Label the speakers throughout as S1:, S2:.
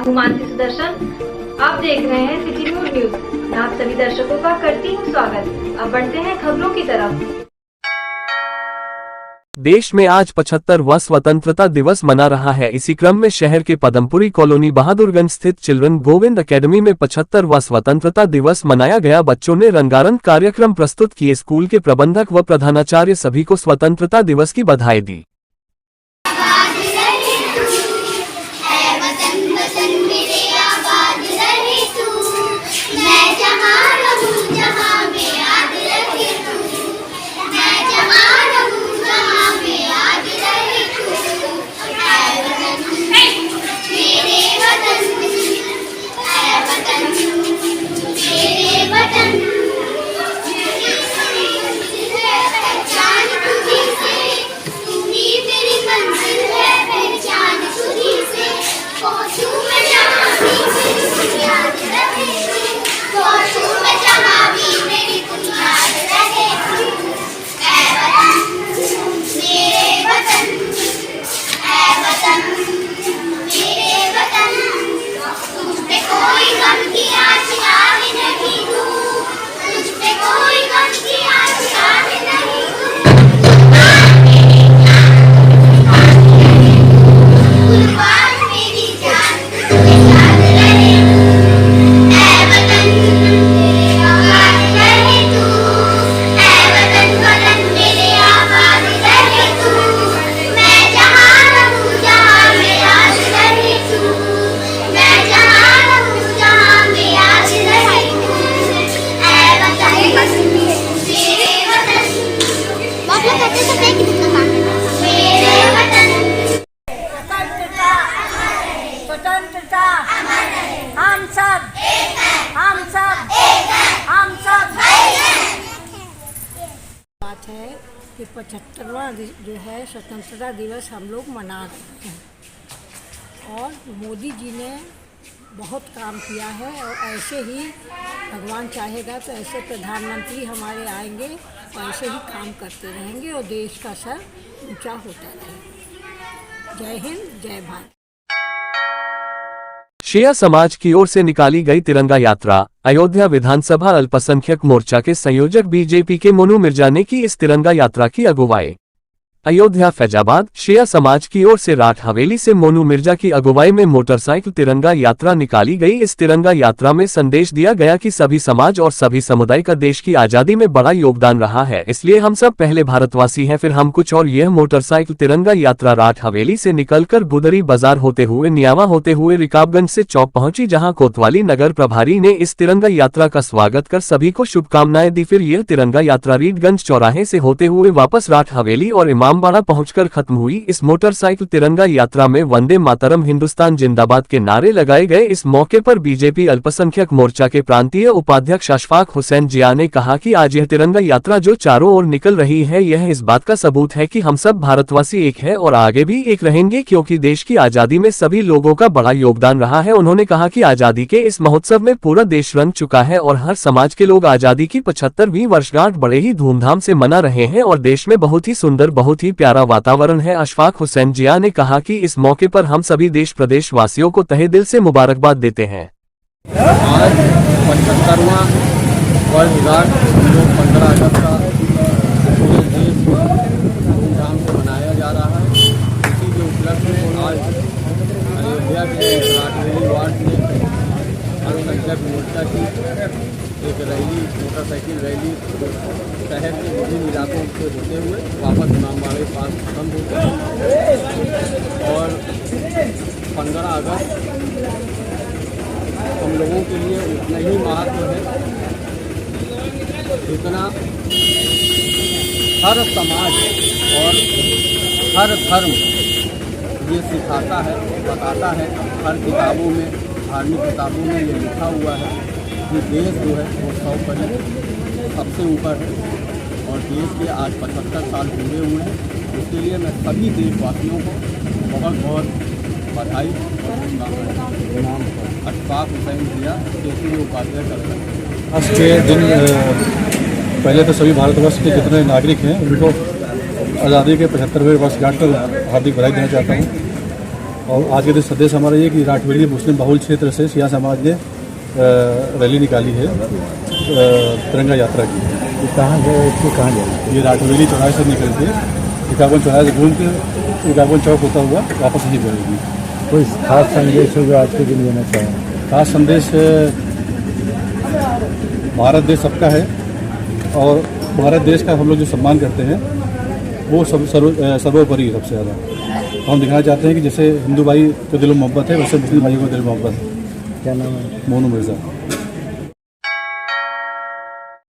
S1: हूँ मानसी सुदर्शन। आप देख रहे हैं सिटी न्यूज। मैं आप सभी दर्शकों का करती हूँ स्वागत। अब बढ़ते हैं खबरों की तरफ।
S2: देश में आज 75वां स्वतंत्रता दिवस मना रहा है। इसी क्रम में शहर के पदमपुरी कॉलोनी बहादुरगंज स्थित चिल्ड्रन गोविंद एकेडमी में 75वां स्वतंत्रता दिवस मनाया गया। बच्चों ने रंगारंग कार्यक्रम प्रस्तुत किए। स्कूल के प्रबंधक व प्रधानाचार्य सभी को स्वतंत्रता दिवस की बधाई दी।
S3: बात है कि 75वां जो है स्वतंत्रता दिवस हम लोग मना रहे हैं और मोदी जी ने बहुत काम किया है और ऐसे ही भगवान चाहेगा तो ऐसे प्रधानमंत्री हमारे आएंगे और ऐसे ही काम करते रहेंगे और देश का सर ऊंचा होता रहेगा। जय हिंद, जय भारत।
S2: शिया समाज की ओर से निकाली गई तिरंगा यात्रा। अयोध्या विधानसभा अल्पसंख्यक मोर्चा के संयोजक बीजेपी के मोनू मिर्जा ने की इस तिरंगा यात्रा की अगुवाई। अयोध्या फैजाबाद शिया समाज की ओर से राठ हवेली से मोनू मिर्जा की अगुवाई में मोटरसाइकिल तिरंगा यात्रा निकाली गई। इस तिरंगा यात्रा में संदेश दिया गया कि सभी समाज और सभी समुदाय का देश की आजादी में बड़ा योगदान रहा है, इसलिए हम सब पहले भारतवासी हैं फिर हम कुछ। और यह मोटरसाइकिल तिरंगा यात्रा राठ हवेली से निकलकर गुदरी बाजार होते हुए न्यावा होते हुए रिकाबगंज से चौक पहुंची, जहां कोतवाली नगर प्रभारी ने इस तिरंगा यात्रा का स्वागत कर सभी को शुभकामनाएं दी। फिर यह तिरंगा यात्रा रीडगंज चौराहे से होते हुए वापस राठ हवेली और इमामबाड़ा पहुंचकर खत्म हुई। इस मोटरसाइकिल तिरंगा यात्रा में वंदे मातरम, हिंदुस्तान जिंदाबाद के नारे लगाए गए। इस मौके पर बीजेपी अल्पसंख्यक मोर्चा के प्रांतीय उपाध्यक्ष अशफाक हुसैन जिया ने कहा कि आज यह तिरंगा यात्रा जो चारों ओर निकल रही है, यह इस बात का सबूत है कि हम सब भारतवासी एक है और आगे भी एक रहेंगे, क्योंकि देश की आजादी में सभी लोगों का बड़ा योगदान रहा है। उन्होंने कहा कि आजादी के इस महोत्सव में पूरा देश रंग चुका है और हर समाज के लोग आजादी की 75वीं वर्षगांठ बड़े ही धूमधाम से मना रहे हैं और देश में बहुत ही सुंदर, बहुत ही प्यारा वातावरण है। अशफाक हुसैन जिया ने कहा कि इस मौके पर हम सभी देश प्रदेश वासियों को तहे दिल से मुबारकबाद देते हैं।
S4: आज 75वां वर्षगांठ 15 अगस्त का पूरे देश धूमधाम से मनाया जा रहा है। इसी के उपलक्ष्य में आज अयोध्या के राठवेली वार्ड में अल्पसंख्यक मोर्चा की एक रैली, मोटरसाइकिल रैली शहर के विभिन्न इलाकों से होते हुए वापस इमामबाड़े पास खत्म होते हैं। और 15 अगस्त हम लोगों के लिए उतना ही महत्व है जितना हर समाज और हर धर्म ये सिखाता है, बताता है। हर किताबों में, धार्मिक किताबों में ये लिखा हुआ है कि देश जो है वो 100 पर सबसे ऊपर है और देश के आज 75 साल पूरे हुए हैं। उसके लिए मैं सभी देशवासियों को बहुत बहुत बधाई और शुभकामनाएं। अशफाक हुसैन जिया, क्षेत्रीय उपाध्यक्ष।
S5: आज के दिन पहले तो सभी भारतवर्ष के जितने नागरिक हैं उनको आज़ादी के 75वें वर्षगांठ पर हार्दिक बधाई देना चाहता हूँ। और आज के दिन संदेश हमारा ये कि राठवेली मुस्लिम बहुल क्षेत्र से सिया समाज ने रैली निकाली है तिरंगा यात्रा की।
S6: ये कहाँ गए, कहाँ जाए?
S5: ये राठवेली चौराहे से निकल के एकावन चौराहे से घूम के एकावन चौक होता हुआ वापस नहीं पड़ेगी।
S6: कोई खास संदेश होगा आज के दिन देना चाहें?
S5: खास संदेश, भारत देश सबका है और भारत देश का हम लोग जो सम्मान करते हैं वो सर्वोपरि सबसे ज़्यादा। हम दिखाना चाहते हैं कि जैसे हिंदू भाई को दिल में मोहब्बत है वैसे मुस्लिम भाइयों को दिल में मोहब्बत है।
S6: क्या नाम है?
S5: मोनू मिर्जा।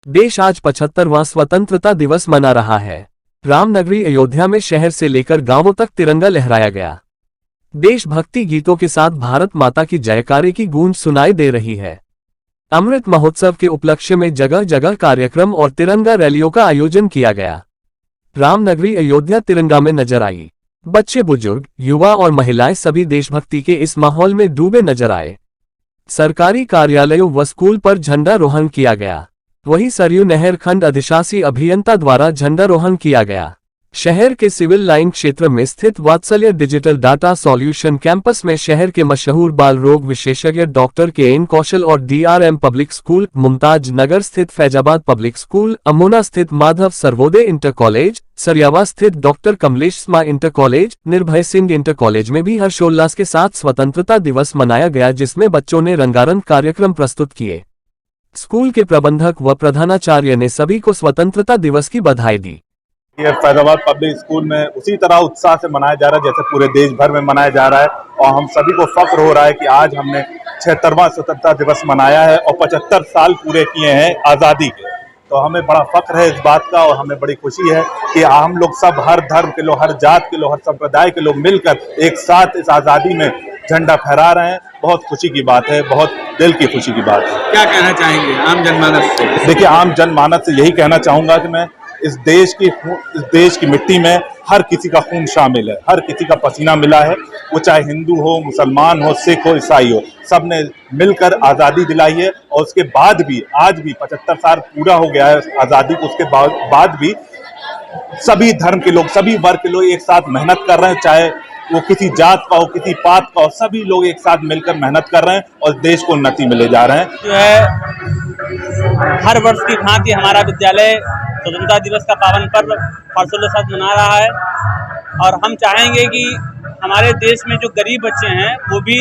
S2: देश आज 75वां स्वतंत्रता दिवस मना रहा है। रामनगरी अयोध्या में शहर से लेकर गांवों तक तिरंगा लहराया गया। देशभक्ति गीतों के साथ भारत माता की जयकारे की गूंज सुनाई दे रही है। अमृत महोत्सव के उपलक्ष्य में जगह जगह कार्यक्रम और तिरंगा रैलियों का आयोजन किया गया। रामनगरी अयोध्या तिरंगा में नजर आई। बच्चे, बुजुर्ग, युवा और महिलाएं सभी देशभक्ति के इस माहौल में डूबे नजर आए। सरकारी कार्यालयों व स्कूल पर झंडारोहण किया गया। वहीं सरयू नहर खंड अधिशासी अभियंता द्वारा झंडारोहण किया गया। शहर के सिविल लाइन क्षेत्र में स्थित वात्सल्य डिजिटल डाटा सॉल्यूशन कैंपस में शहर के मशहूर बाल रोग विशेषज्ञ डॉक्टर के.एन. कौशल और DRM पब्लिक स्कूल, मुमताज नगर स्थित फैजाबाद पब्लिक स्कूल, अमोना स्थित माधव सर्वोदय इंटर कॉलेज, सरियावा स्थित डॉक्टर कमलेश स्मा इंटर कॉलेज, निर्भय सिंह इंटर कॉलेज में भी हर्षोल्लास के साथ स्वतंत्रता दिवस मनाया गया, जिसमें बच्चों ने रंगारंग कार्यक्रम प्रस्तुत किए। स्कूल के प्रबंधक व प्रधानाचार्य ने सभी को स्वतंत्रता दिवस की बधाई दी।
S7: ये फैजाबाद पब्लिक स्कूल में उसी तरह उत्साह से मनाया जा रहा है जैसे पूरे देश भर में मनाया जा रहा है और हम सभी को फख्र हो रहा है कि आज हमने 76वां स्वतंत्रता दिवस मनाया है और 75 साल पूरे किए हैं आज़ादी के। तो हमें बड़ा फख्र है इस बात का और हमें बड़ी खुशी है कि हम लोग सब, हर धर्म के लोग, हर जात के लोग, हर संप्रदाय के लोग मिलकर एक साथ इस आज़ादी में झंडा फहरा रहे हैं। बहुत खुशी की बात है, बहुत दिल की खुशी की बात है।
S8: क्या कहना चाहेंगे आम जनमानस से?
S7: देखिए, आम जनमानस से यही कहना चाहूंगा कि मैं इस देश की मिट्टी में हर किसी का खून शामिल है, हर किसी का पसीना मिला है। वो चाहे हिंदू हो, मुसलमान हो, सिख हो, ईसाई हो, सब ने मिलकर आज़ादी दिलाई है। और उसके बाद भी, आज भी 75 साल पूरा हो गया है आज़ादी को, उसके बाद भी सभी धर्म के लोग, सभी वर्ग के लोग एक साथ मेहनत कर रहे हैं, चाहे वो किसी जात का हो, किसी पात का हो, सभी लोग एक साथ मिलकर मेहनत कर रहे हैं और देश को उन्नति में ले जा रहे हैं।
S8: जो है हर वर्ष की भांति हमारा विद्यालय स्वतंत्रता दिवस का पावन पर्व हर्षोल्लास के साथ मना रहा है और हम चाहेंगे कि हमारे देश में जो गरीब बच्चे हैं वो भी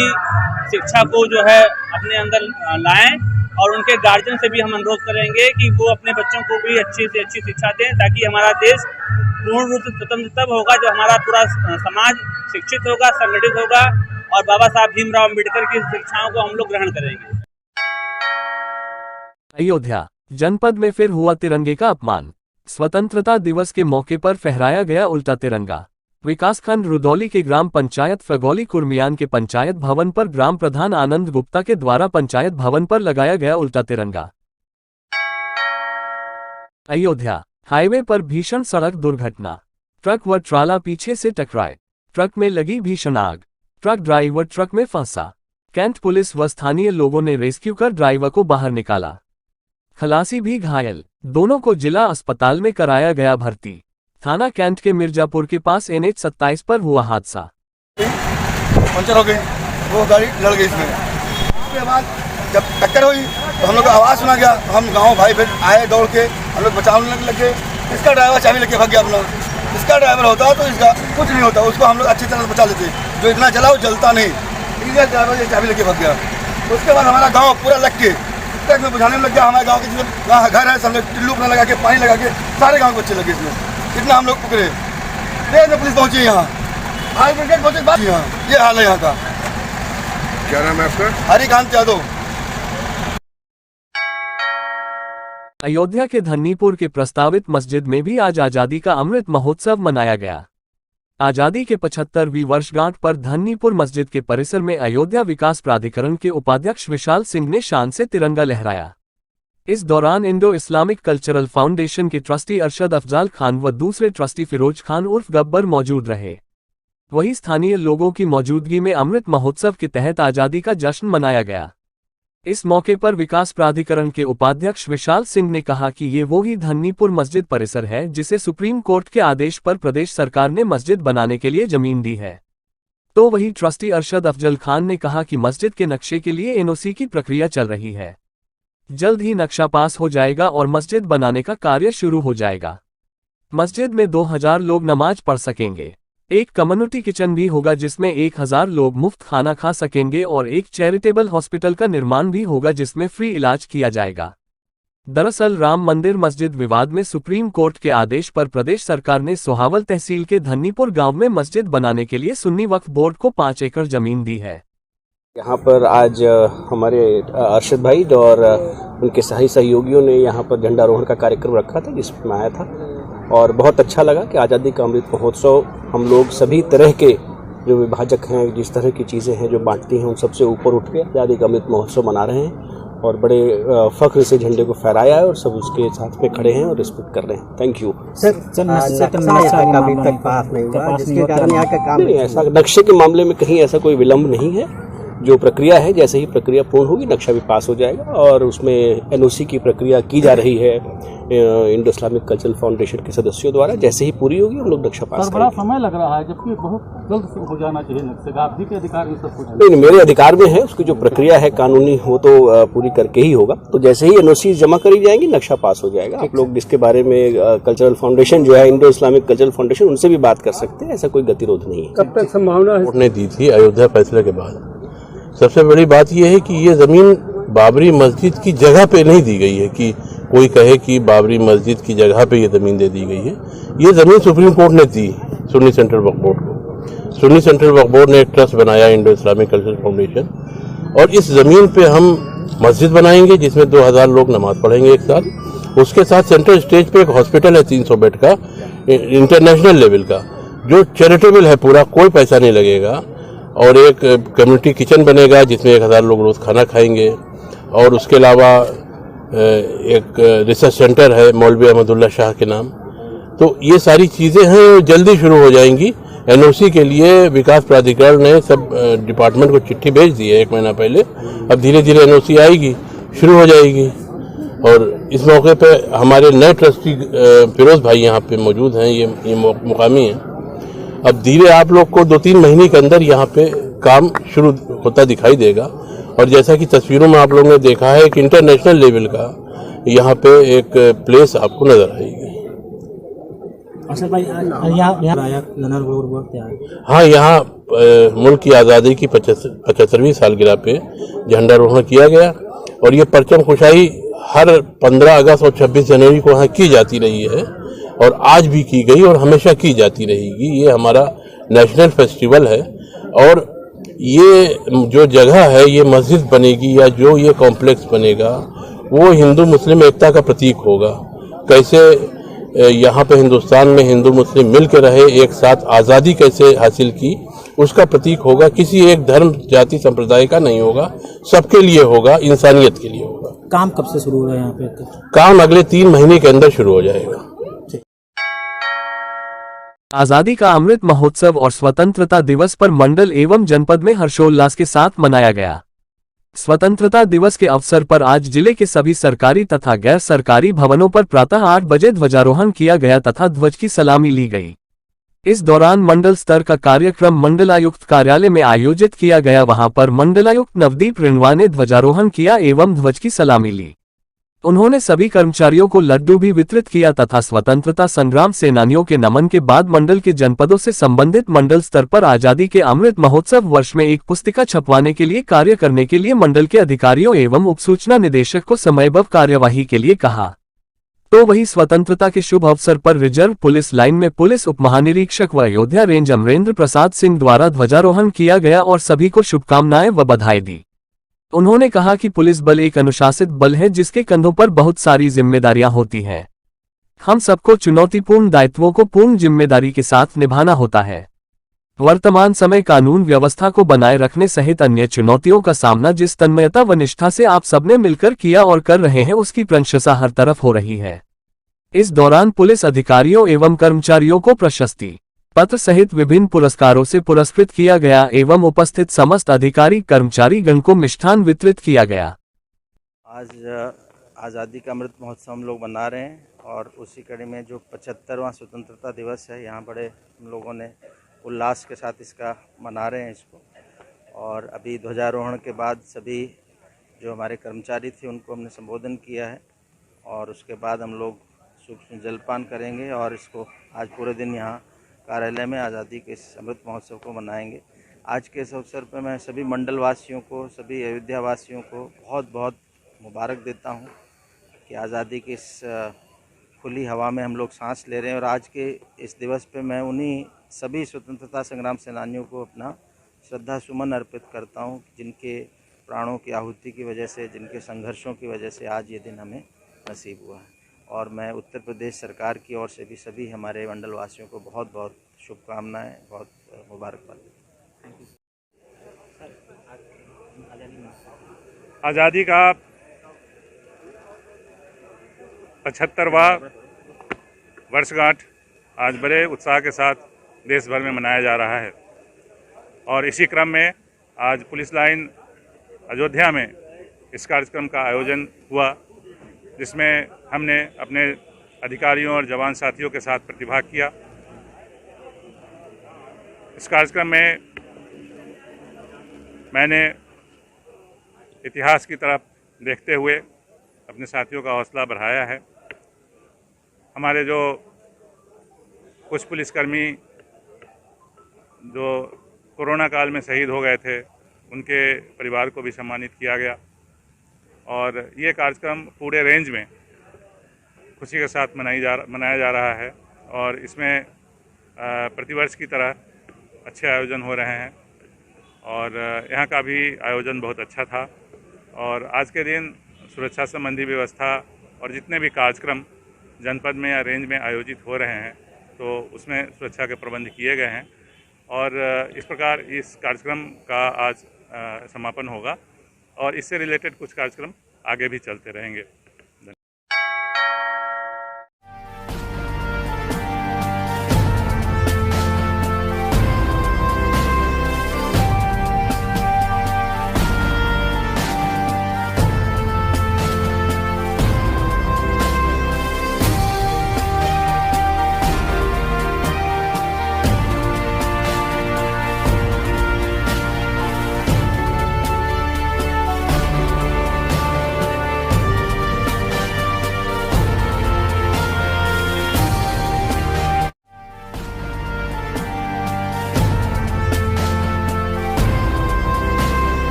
S8: शिक्षा को जो है अपने अंदर लाएं और उनके गार्जियन से भी हम अनुरोध करेंगे कि वो अपने बच्चों को भी अच्छी से अच्छी शिक्षा दें, ताकि हमारा देश पूर्ण रूप से स्वतंत्र तब होगा जब हमारा पूरा समाज शिक्षित होगा, संगठित होगा और बाबा साहब भीमराव अम्बेडकर की शिक्षाओं को हम लोग ग्रहण करेंगे।
S2: अयोध्या जनपद में फिर हुआ तिरंगे का अपमान। स्वतंत्रता दिवस के मौके पर फहराया गया उल्टा तिरंगा। विकासखंड रुदौली के ग्राम पंचायत फगौली कुर्मियान के पंचायत भवन पर ग्राम प्रधान आनंद गुप्ता के द्वारा पंचायत भवन पर लगाया गया उल्टा तिरंगा। अयोध्या हाईवे पर भीषण सड़क दुर्घटना। ट्रक व ट्राला पीछे से टकराए। ट्रक में लगी भीषण आग। ट्रक ड्राइवर ट्रक में फंसा। कैंट पुलिस व स्थानीय लोगों ने रेस्क्यू कर ड्राइवर को बाहर निकाला। खलासी भी घायल। दोनों को जिला अस्पताल में कराया गया भर्ती। थाना कैंट के मिर्जापुर के पास NH 27 पर हुआ हादसा।
S9: पंचर हो गई, वो गाड़ी लड़ गई इसमें। उसके बाद जब टक्कर हुई तो हम लोग को आवाज़ सुना गया, तो हम गाँव भाई फिर आए दौड़ के, हम लोग बचाने लग गए। इसका ड्राइवर चाबी लेके भाग गया अपना। इसका ड्राइवर होता तो इसका कुछ नहीं होता, उसको हम लोग अच्छी तरह से बचा लेते। जो इतना जला वो जलता नहीं, इसका ड्राइवर ये चाबी लेके भाग गया। उसके बाद हमारा गाँव पूरा लग के ट्रक में बुझाने में लग गया। हमारे गाँव के जितने घर है सब लोग टिल्लू अपना लगा के, पानी लगा के, सारे गाँव को अच्छे लगे इसमें। इतना हम लोग पकड़े, देर में पुलिस पहुंची यहाँ, फायर ब्रिगेड पहुंचे बाद यहाँ। ये हाल है यहाँ का।
S10: क्या नाम है आपका?
S9: हरिकांत यादव।
S2: अयोध्या के धन्नीपुर के प्रस्तावित मस्जिद में भी आज आजादी का अमृत महोत्सव मनाया गया। आजादी के 75वीं वर्षगांठ पर धन्नीपुर मस्जिद के परिसर में अयोध्या विकास प्राधिकरण के उपाध्यक्ष विशाल सिंह ने शान से तिरंगा लहराया। इस दौरान इंडो इस्लामिक कल्चरल फाउंडेशन के ट्रस्टी अरशद अफजाल खान व दूसरे ट्रस्टी फिरोज खान उर्फ गब्बर मौजूद रहे। वहीं स्थानीय लोगों की मौजूदगी में अमृत महोत्सव के तहत आजादी का जश्न मनाया गया। इस मौके पर विकास प्राधिकरण के उपाध्यक्ष विशाल सिंह ने कहा कि ये वो ही धन्नीपुर मस्जिद परिसर है जिसे सुप्रीम कोर्ट के आदेश पर प्रदेश सरकार ने मस्जिद बनाने के लिए जमीन दी है। तो वही ट्रस्टी अरशद अफजल खान ने कहा कि मस्जिद के नक्शे के लिए एनओसी की प्रक्रिया चल रही है। जल्द ही नक्शा पास हो जाएगा और मस्जिद बनाने का कार्य शुरू हो जाएगा। मस्जिद में 2000 लोग नमाज पढ़ सकेंगे। एक कम्युनिटी किचन भी होगा जिसमें 1000 लोग मुफ्त खाना खा सकेंगे और एक चैरिटेबल हॉस्पिटल का निर्माण भी होगा जिसमें फ्री इलाज किया जाएगा। दरअसल राम मंदिर मस्जिद विवाद में सुप्रीम कोर्ट के आदेश पर प्रदेश सरकार ने सोहावल तहसील के धन्नीपुर गांव में मस्जिद बनाने के लिए सुन्नी वक्फ बोर्ड को 5 एकड़ जमीन दी है।
S11: यहाँ पर आज हमारे अरशद भाई और उनके सही सहयोगियों ने यहाँ पर झंडारोहण का कार्यक्रम रखा था जिसमें आया था और बहुत अच्छा लगा कि आज़ादी का अमृत महोत्सव हम लोग सभी तरह के जो विभाजक हैं, जिस तरह की चीज़ें हैं जो बांटती हैं, उन सबसे ऊपर उठ के आज़ादी का अमृत महोत्सव मना रहे हैं और बड़े फख्र से झंडे को फहराया है और सब उसके साथ में खड़े हैं और रिस्पेक्ट कर रहे हैं। Thank you sir.
S12: अभी तक पास नहीं हुआ जिसके कारण यहाँ का काम
S11: नहीं, ऐसा नक्शे के मामले में कहीं ऐसा कोई विलम्ब नहीं है। जो प्रक्रिया है, जैसे ही प्रक्रिया पूर्ण होगी नक्शा भी पास हो जाएगा और उसमें एनओसी की प्रक्रिया की जा रही है इंडो इस्लामिक कल्चरल फाउंडेशन के सदस्यों द्वारा। जैसे ही पूरी होगी हम लोग नक्शा पास करेंगे।
S5: बड़ा समय लग रहा है जबकि बहुत जल्द हो जाना चाहिए नक्शे का। आप भी के अधिकार में सब कुछ
S11: नहीं, मेरे अधिकार में है। उसकी जो प्रक्रिया है कानूनी हो तो पूरी करके ही होगा। तो जैसे ही एनओसी जमा करी जाएंगी नक्शा पास हो जाएगा। आप लोग इसके बारे में कल्चरल फाउंडेशन जो है इंडो इस्लामिक कल्चरल फाउंडेशन उनसे भी बात कर सकते हैं। ऐसा कोई गतिरोध नहीं है।
S12: कब तक संभावना है?
S6: कोर्ट ने दी थी अयोध्या फैसले के बाद। सबसे बड़ी बात यह है कि ये जमीन बाबरी मस्जिद की जगह पे नहीं दी गई है कि कोई कहे कि बाबरी मस्जिद की जगह पे ये जमीन दे दी गई है। ये जमीन सुप्रीम कोर्ट ने दी सुन्नी सेंट्रल वक्फ बोर्ड को। सुन्नी सेंट्रल वक्फ बोर्ड ने एक ट्रस्ट बनाया इंडो इस्लामिक कल्चरल फाउंडेशन और इस जमीन पे हम मस्जिद बनाएंगे जिसमें 2000 लोग नमाज पढ़ेंगे एक साथ। उसके साथ सेंट्रल स्टेज पे एक हॉस्पिटल है 300 बेड का, इंटरनेशनल लेवल का, जो चैरिटेबल है, पूरा कोई पैसा नहीं लगेगा। और एक कम्युनिटी किचन बनेगा जिसमें 1000 लोग रोज खाना खाएंगे। और उसके अलावा एक रिसर्च सेंटर है मौलवी अहमदुल्ला शाह के नाम। तो ये सारी चीज़ें हैं, जल्दी शुरू हो जाएंगी। एनओसी के लिए विकास प्राधिकरण ने सब डिपार्टमेंट को चिट्ठी भेज दी है 1 महीना पहले। अब धीरे धीरे एनओसी आएगी, शुरू हो जाएगी। और इस मौके पे हमारे नए ट्रस्टी फिरोज भाई यहाँ पे मौजूद हैं, ये मुकामी हैं। अब धीरे आप लोग को 2-3 महीने के अंदर यहाँ पे काम शुरू होता दिखाई देगा। और जैसा कि तस्वीरों में आप लोगों ने देखा है कि इंटरनेशनल लेवल का यहाँ पे एक प्लेस आपको नजर आएगी। हाँ, यहाँ मुल्क की आज़ादी की 75वीं सालगिरह पे झंडारोहण किया गया और ये परचम कुशाई हर 15 अगस्त और 26 जनवरी को यहाँ की जाती रही है और आज भी की गई और हमेशा की जाती रहेगी। ये हमारा नेशनल फेस्टिवल है और ये जो जगह है, ये मस्जिद बनेगी या जो ये कॉम्प्लेक्स बनेगा वो हिंदू मुस्लिम एकता का प्रतीक होगा। कैसे यहाँ पे हिंदुस्तान में हिंदू मुस्लिम मिल के रहे, एक साथ आज़ादी कैसे हासिल की, उसका प्रतीक होगा। किसी एक धर्म जाति संप्रदाय का नहीं होगा, सबके लिए होगा, इंसानियत के लिए होगा।
S13: काम कब से शुरू हो रहा है यहाँ पे?
S6: काम अगले 3 महीने के अंदर शुरू हो जाएगा।
S2: आज़ादी का अमृत महोत्सव और स्वतंत्रता दिवस पर मंडल एवं जनपद में हर्षोल्लास के साथ मनाया गया। स्वतंत्रता दिवस के अवसर पर आज जिले के सभी सरकारी तथा गैर सरकारी भवनों पर प्रातः 8 बजे ध्वजारोहण किया गया तथा ध्वज की सलामी ली गई। इस दौरान मंडल स्तर का कार्यक्रम मंडलायुक्त कार्यालय में आयोजित किया गया। वहां पर मंडलायुक्त नवदीप रिणवा ने ध्वजारोहण किया एवं ध्वज की सलामी ली। उन्होंने सभी कर्मचारियों को लड्डू भी वितरित किया तथा स्वतंत्रता संग्राम सेनानियों के नमन के बाद मंडल के जनपदों से संबंधित मंडल स्तर पर आजादी के अमृत महोत्सव वर्ष में एक पुस्तिका छपवाने के लिए कार्य करने के लिए मंडल के अधिकारियों एवं उपसूचना निदेशक को समयबद्ध कार्यवाही के लिए कहा। तो वही स्वतंत्रता के शुभ अवसर पर रिजर्व पुलिस लाइन में पुलिस उप महानिरीक्षक व अयोध्या रेंज अमरेंद्र प्रसाद सिंह द्वारा ध्वजारोहण किया गया और सभी को शुभकामनाएं व बधाई दी। उन्होंने कहा कि पुलिस बल एक अनुशासित बल है जिसके कंधों पर बहुत सारी जिम्मेदारियां होती हैं। हम सबको चुनौतीपूर्ण दायित्वों को पूर्ण जिम्मेदारी के साथ निभाना होता है। वर्तमान समय कानून व्यवस्था को बनाए रखने सहित अन्य चुनौतियों का सामना जिस तन्मयता व निष्ठा से आप सबने मिलकर किया और कर रहे हैं उसकी प्रशंसा हर तरफ हो रही है। इस दौरान पुलिस अधिकारियों एवं कर्मचारियों को प्रशस्ति पत्र सहित विभिन्न पुरस्कारों से पुरस्कृत किया गया एवं उपस्थित समस्त अधिकारी कर्मचारी गण को मिष्ठान वितरित किया गया।
S14: आज आज़ादी का अमृत महोत्सव हम लोग मना रहे हैं और उसी कड़ी में जो 75वां स्वतंत्रता दिवस है, यहाँ बड़े हम लोगों ने उल्लास के साथ इसका मना रहे हैं इसको। और अभी ध्वजारोहण के बाद सभी जो हमारे कर्मचारी थे उनको हमने संबोधन किया है और उसके बाद हम लोग सूक्ष्म जलपान करेंगे और इसको आज पूरे दिन यहाँ कार्यालय में आज़ादी के इस अमृत महोत्सव को मनाएंगे। आज के इस अवसर पर मैं सभी मंडल वासियों को, सभी अयोध्या वासियों को बहुत बहुत मुबारक देता हूँ कि आज़ादी की इस खुली हवा में हम लोग सांस ले रहे हैं। और आज के इस दिवस पे मैं उन्हीं सभी स्वतंत्रता संग्राम सेनानियों को अपना श्रद्धा सुमन अर्पित करता हूँ जिनके प्राणों की आहुति की वजह से, जिनके संघर्षों की वजह से आज ये दिन हमें नसीब हुआ है। और मैं उत्तर प्रदेश सरकार की ओर से भी सभी हमारे मंडल वासियों को बहुत बहुत शुभकामनाएं, बहुत मुबारकबाद देता हूँ।
S15: आज़ादी का 75वां वर्षगांठ आज बड़े उत्साह के साथ देश भर में मनाया जा रहा है और इसी क्रम में आज पुलिस लाइन अयोध्या में इस कार्यक्रम का आयोजन हुआ, जिसमें हमने अपने अधिकारियों और जवान साथियों के साथ प्रतिभाग किया। इस कार्यक्रम में मैंने इतिहास की तरफ देखते हुए अपने साथियों का हौसला बढ़ाया है। हमारे जो कुछ पुलिसकर्मी जो कोरोना काल में शहीद हो गए थे उनके परिवार को भी सम्मानित किया गया और ये कार्यक्रम पूरे रेंज में खुशी के साथ मनाया जा रहा है और इसमें प्रतिवर्ष की तरह अच्छे आयोजन हो रहे हैं और यहाँ का भी आयोजन बहुत अच्छा था। और आज के दिन सुरक्षा संबंधी व्यवस्था और जितने भी कार्यक्रम जनपद में या रेंज में आयोजित हो रहे हैं तो उसमें सुरक्षा के प्रबंध किए गए हैं और इस प्रकार इस कार्यक्रम का आज समापन होगा और इससे रिलेटेड कुछ कार्यक्रम आगे भी चलते रहेंगे।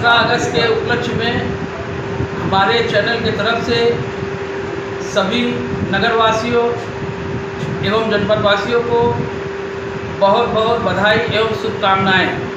S16: 15 अगस्त के उपलक्ष्य में हमारे चैनल की तरफ से सभी नगरवासियों एवं जनपदवासियों को बहुत बहुत बधाई एवं शुभकामनाएं।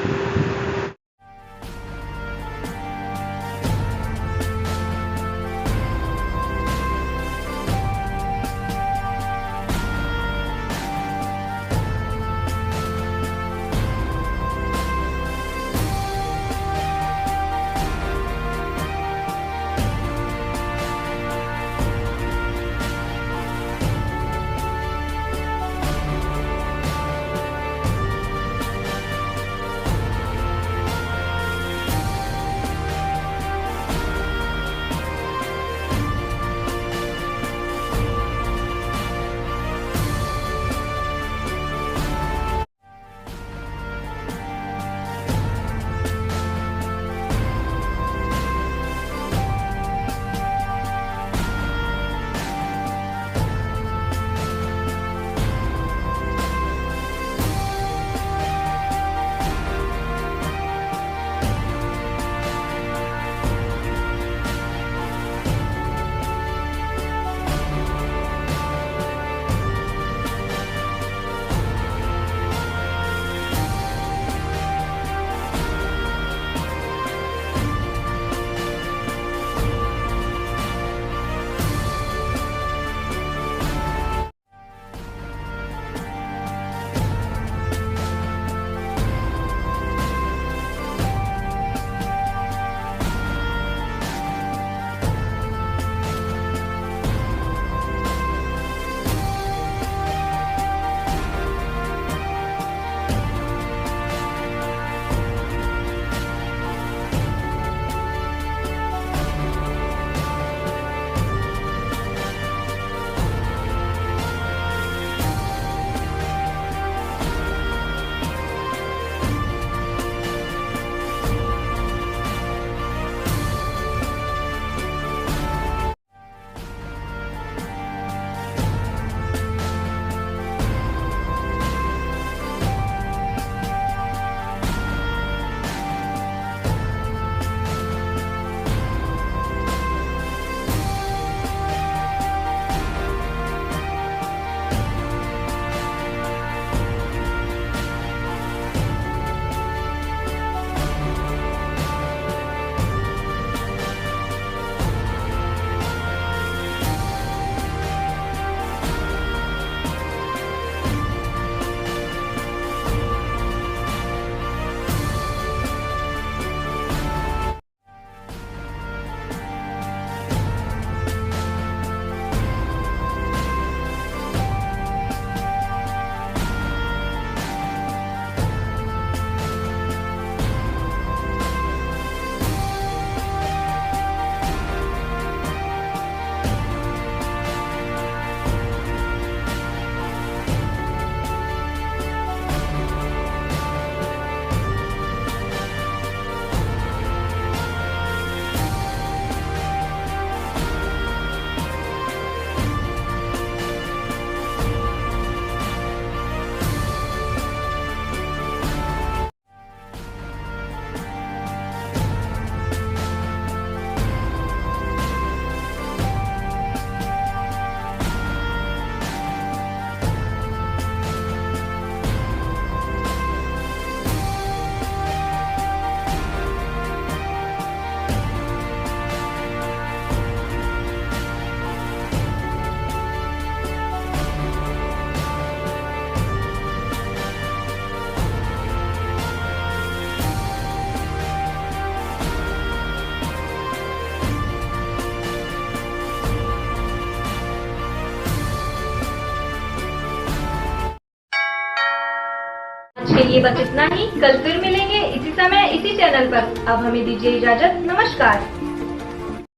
S1: आज के लिए बस इतना ही। कल फिर मिलेंगे इसी समय इसी चैनल पर। अब हमें दीजिए इजाजत। नमस्कार।